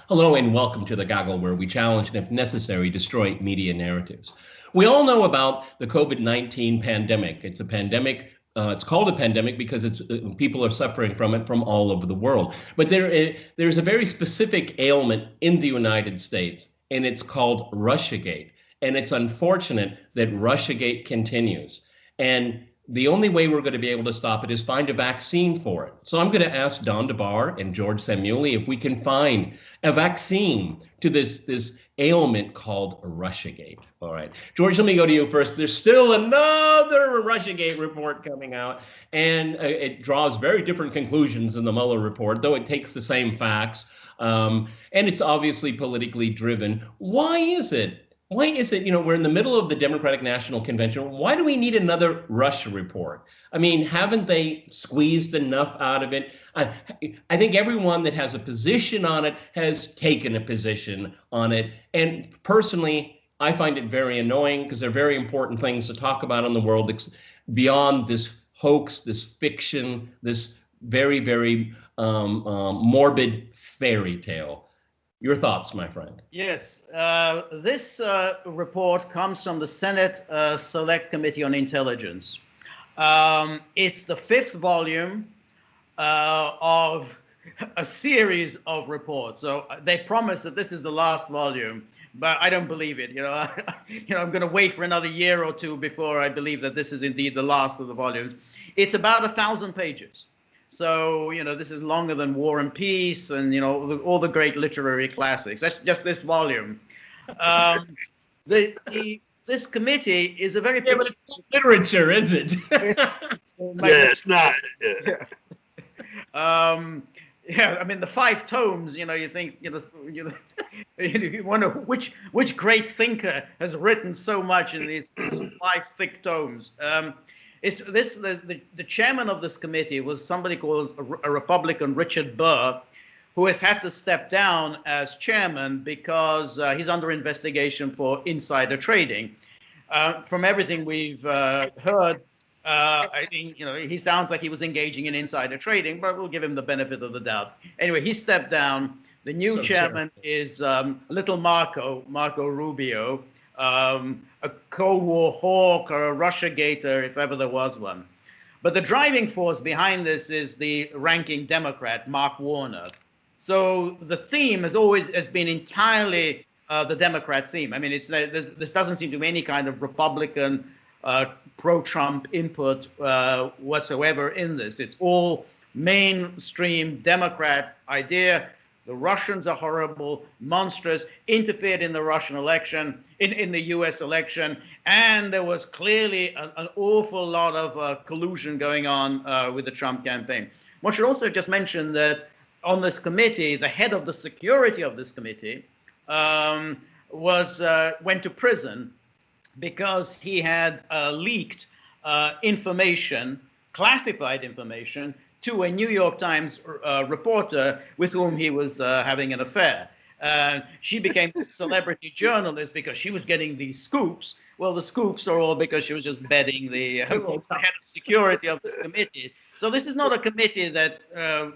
Hello and welcome to The Goggle, where we challenge and, if necessary, destroy media narratives. We all know about the COVID-19 pandemic. It's a pandemic. It's called a pandemic because people are suffering from it from all over the world. But there's a very specific ailment in the United States, and it's called Russiagate. And it's unfortunate that Russiagate continues. And the only way we're going to be able to stop it is find a vaccine for it. So I'm going to ask Don DeBar and George Szamuely if we can find a vaccine to this ailment called Russiagate. All right, George, let me go to you first. There's still another Russiagate report coming out, and it draws very different conclusions than the Mueller report, though it takes the same facts, and it's obviously politically driven. Why is it? Why is it, we're in the middle of the Democratic National Convention. Why do we need another Russia report? I mean, haven't they squeezed enough out of it? I think everyone that has a position on it has taken a position on it. And personally, I find it very annoying because they're very important things to talk about in the world beyond this hoax, this fiction, this very, very morbid fairy tale. Your thoughts, my friend? Yes, this report comes from the Senate Select Committee on Intelligence. It's the fifth volume of a series of reports. So they promise that this is the last volume, but I don't believe it. I'm going to wait for another year or two before I believe that this is indeed the last of the volumes. It's about 1,000 pages. So, this is longer than War and Peace and, all the great literary classics. That's just this volume. This committee is a very... Yeah, but it's not literature, is it? Yeah, it's not. Yeah. I mean, the 5 tomes, you think, you wonder which great thinker has written so much in these 5 thick tomes. The chairman of this committee was somebody called a Republican, Richard Burr, who has had to step down as chairman because he's under investigation for insider trading. From everything we've heard, I think he sounds like he was engaging in insider trading, but we'll give him the benefit of the doubt. Anyway, he stepped down. The new chairman is little Marco Rubio. A Cold War hawk or a Russiagator, if ever there was one. But the driving force behind this is the ranking Democrat, Mark Warner. So the theme has been entirely the Democrat theme. I mean, this doesn't seem to be any kind of Republican pro-Trump input whatsoever in this. It's all mainstream Democrat idea. The Russians are horrible, monstrous, interfered in the Russian election, in the U.S. election, and there was clearly an awful lot of collusion going on with the Trump campaign. One should also just mention that on this committee, the head of the security of this committee went to prison because he had leaked information, classified information, to a New York Times reporter with whom he was having an affair. She became a celebrity journalist because she was getting these scoops. Well, the scoops are all because she was just bedding the head of security of this committee. So this is not a committee that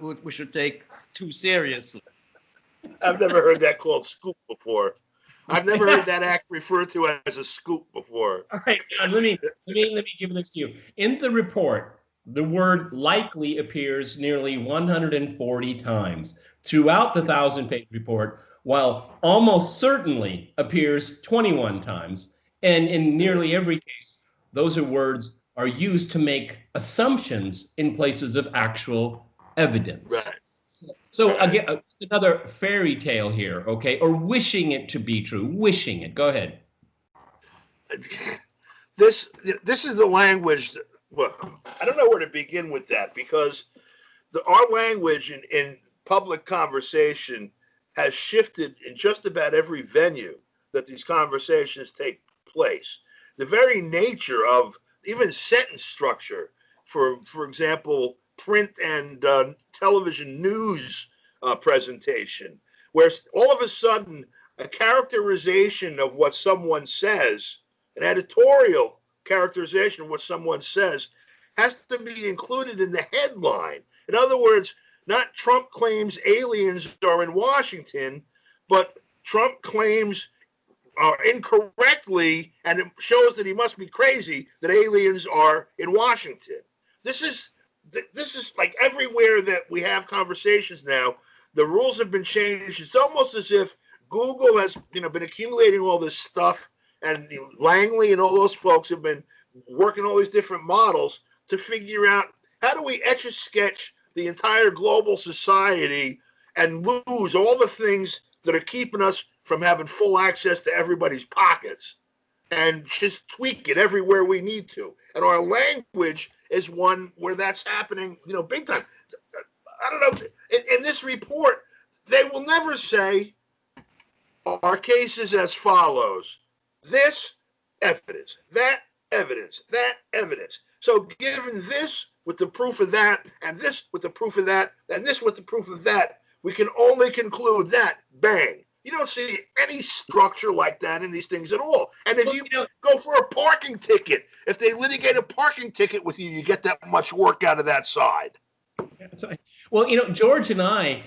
we should take too seriously. I've never heard that called scoop before. I've never heard that act referred to as a scoop before. All right, let me give this to you. In the report, the word likely appears nearly 140 times throughout the 1,000-page report, while almost certainly appears 21 times. And in nearly every case, those words are used to make assumptions in places of actual evidence. Right. So again, another fairy tale here, okay? Or wishing it to be true, wishing it. Go ahead. This is the language that, well, I don't know where to begin with that because our language in public conversation has shifted in just about every venue that these conversations take place. The very nature of even sentence structure, for example, print and television news presentation, where all of a sudden a characterization of what someone says, an editorial characterization of what someone says, has to be included in the headline. In other words, not Trump claims aliens are in Washington, but Trump claims incorrectly, and it shows that he must be crazy, that aliens are in Washington. This is like everywhere that we have conversations now. The rules have been changed. It's almost as if Google has been accumulating all this stuff, and Langley and all those folks have been working all these different models to figure out how do we etch a sketch the entire global society and lose all the things that are keeping us from having full access to everybody's pockets, and just tweak it everywhere we need to. And our language is one where that's happening, big time. I don't know. In this report, they will never say our case is as follows: this evidence, that evidence, that evidence. So given this with the proof of that, and this with the proof of that, and this with the proof of that, we can only conclude that, bang. You don't see any structure like that in these things at all. And if you go for a parking ticket, if they litigate a parking ticket with you, you get that much work out of that side. That's right. Well, George and I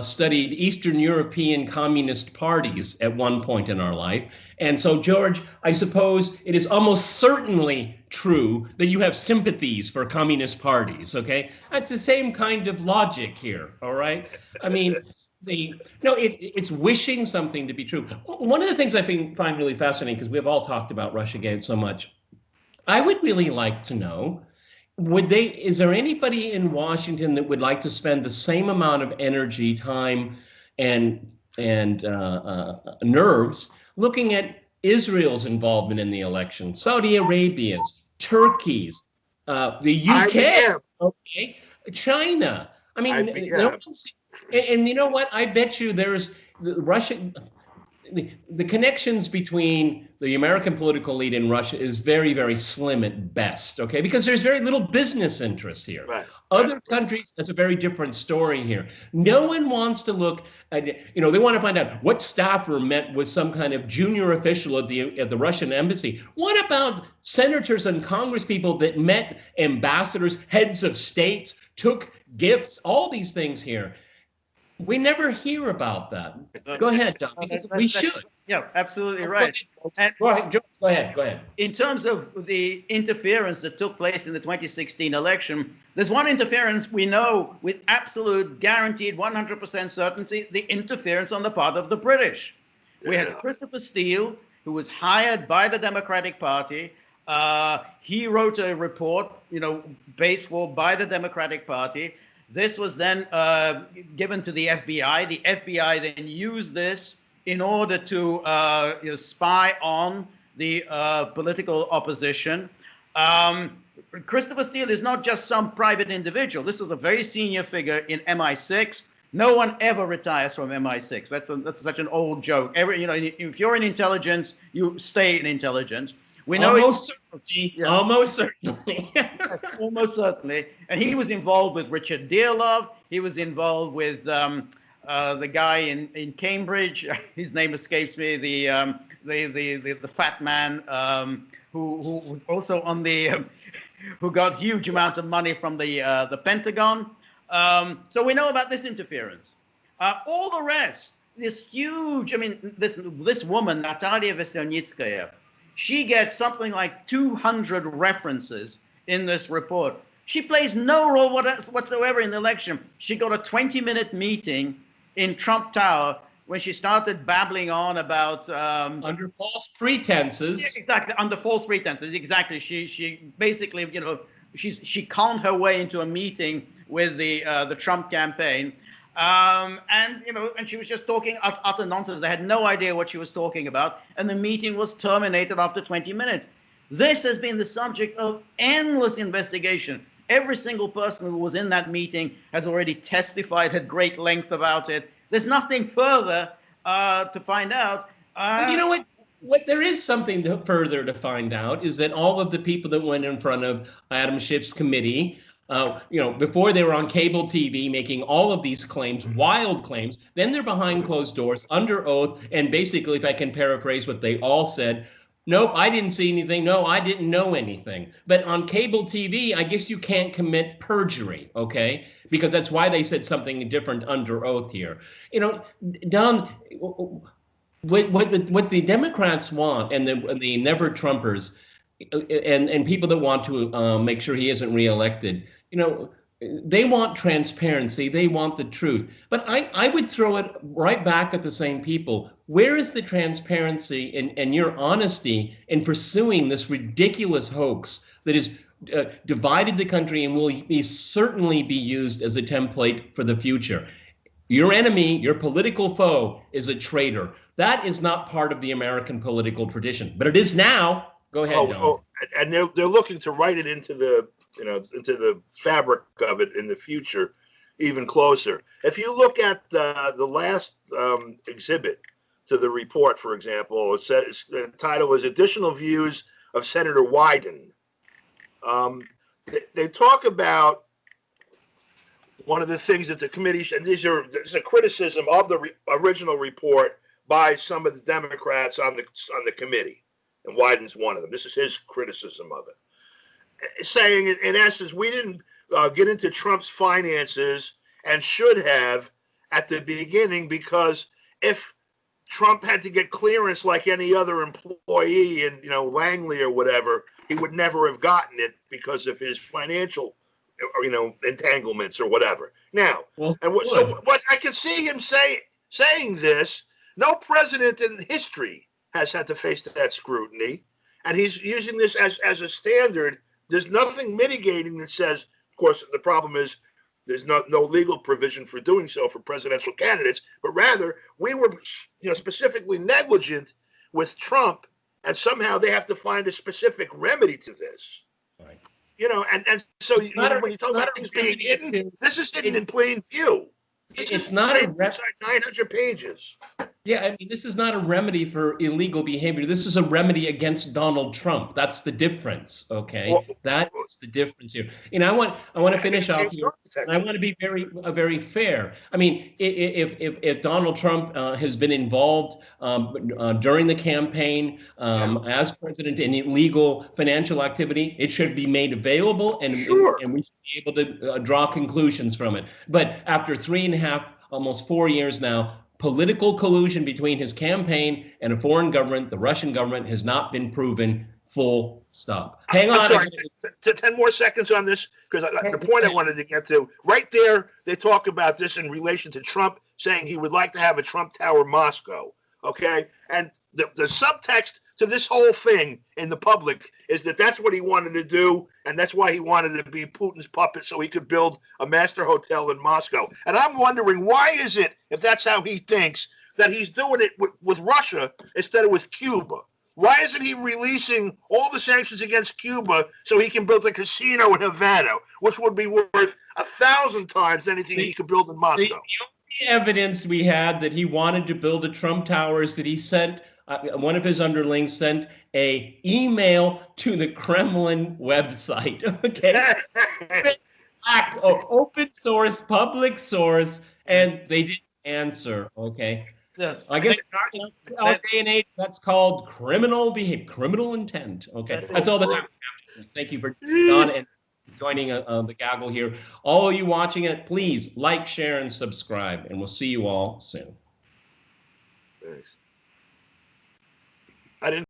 studied Eastern European communist parties at one point in our life. And so, George, I suppose it is almost certainly true that you have sympathies for communist parties, okay? That's the same kind of logic here, all right? I mean, it's wishing something to be true. One of the things I find really fascinating, because we've all talked about Russiagate so much, I would really like to know, is there anybody in Washington that would like to spend the same amount of energy, time, and nerves looking at Israel's involvement in the election, Saudi Arabia's, Turkey's, the UK, okay, China? I mean, and you know what? I bet you there's the connections between the American political elite and Russia is very, very slim at best, okay? Because there's very little business interest here. Right. Other countries, that's a very different story here. No one wants to look at, they want to find out what staffer met with some kind of junior official at the Russian embassy. What about senators and congresspeople that met ambassadors, heads of states, took gifts, all these things here? We never hear about that. Go ahead, Don, because we should. Yeah, absolutely right. And go ahead, George, go ahead. In terms of the interference that took place in the 2016 election, there's one interference we know with absolute guaranteed 100% certainty, the interference on the part of the British. We had Christopher Steele, who was hired by the Democratic Party. He wrote a report, paid for by the Democratic Party. This was then given to the FBI. The FBI then used this in order to spy on the political opposition. Christopher Steele is not just some private individual. This was a very senior figure in MI6. No one ever retires from MI6. That's such an old joke. If you're in intelligence, you stay in intelligence. We know almost certainly. Yes, almost certainly. And he was involved with Richard Dearlove. He was involved with the guy in Cambridge. His name escapes me. The fat man who was also on the who got huge amounts of money from the Pentagon. So we know about this interference. All the rest, this huge. This woman, Natalia Veselnitskaya. She gets something like 200 references in this report. She plays no role whatsoever in the election. She got a 20-minute meeting in Trump Tower when she started babbling on about under false pretenses. Yeah, exactly, under false pretenses. Exactly. She basically, she conned her way into a meeting with the Trump campaign. And she was just talking utter nonsense. They had no idea what she was talking about, and the meeting was terminated after 20 minutes. This has been the subject of endless investigation. Every single person who was in that meeting has already testified at great length about it. There's nothing further to find out. You know what? What there is something further to find out is that all of the people that went in front of Adam Schiff's committee, before they were on cable TV making all of these claims, wild claims, then they're behind closed doors under oath. And basically, if I can paraphrase what they all said, Nope, I didn't see anything. No, I didn't know anything. But on cable TV, I guess you can't commit perjury, okay? Because that's why they said something different under oath here. You know, Don, what the Democrats want, and the never Trumpers, and people that want to make sure he isn't reelected, you know, they want transparency, they want the truth. But I would throw it right back at the same people. Where is the transparency and your honesty in pursuing this ridiculous hoax that has divided the country and will certainly be used as a template for the future? Your enemy, your political foe, is a traitor. That is not part of the American political tradition, but it is now. Go ahead, Don. And they're looking to write it into the into the fabric of it in the future, even closer. If you look at the last exhibit to the report, for example, it says the title is "Additional Views of Senator Wyden." They talk about one of the things that the committee, and this is a criticism of the original report by some of the Democrats on the committee, and Wyden's one of them. This is his criticism of it, saying in essence, we didn't get into Trump's finances and should have at the beginning, because if Trump had to get clearance like any other employee in Langley or whatever, he would never have gotten it because of his financial entanglements or whatever. Now, what I can see him saying this, no president in history has had to face that scrutiny, and he's using this as a standard. There's nothing mitigating that says, of course, the problem is there's no legal provision for doing so for presidential candidates, but rather we were specifically negligent with Trump, and somehow they have to find a specific remedy to this. Right. And so when you talk about things being hidden, this is hidden in plain view. It's not inside 900 pages. Yeah, I mean, this is not a remedy for illegal behavior. This is a remedy against Donald Trump. That's the difference, okay? Well, that's the difference here. I want to finish off here. And I want to be very fair. I mean, if Donald Trump has been involved during the campaign as president in illegal financial activity, it should be made available, and we should be able to draw conclusions from it. But after 3.5, almost 4 years now, political collusion between his campaign and a foreign government, the Russian government, has not been proven. Full stop. Hang on. Sorry, 10 more seconds on this, because the point I wanted to get to, right there, they talk about this in relation to Trump saying he would like to have a Trump Tower Moscow, okay? And the subtext to this whole thing in the public is that that's what he wanted to do, and that's why he wanted to be Putin's puppet so he could build a master hotel in Moscow. And I'm wondering, why is it, if that's how he thinks, that he's doing it with Russia instead of with Cuba? Why isn't he releasing all the sanctions against Cuba so he can build a casino in Havana, which would be worth 1,000 times anything he could build in Moscow? The only evidence we had that he wanted to build a Trump Tower is that he sent, one of his underlings sent a email to the Kremlin website, okay? Open source, public source, and they didn't answer, okay? Yeah, I guess in our day and age, that's called criminal behavior, criminal intent. Okay, that's all the time. Thank you for Don and joining the gaggle here. All of you watching it, please like, share, and subscribe, and we'll see you all soon. Thanks. I didn't.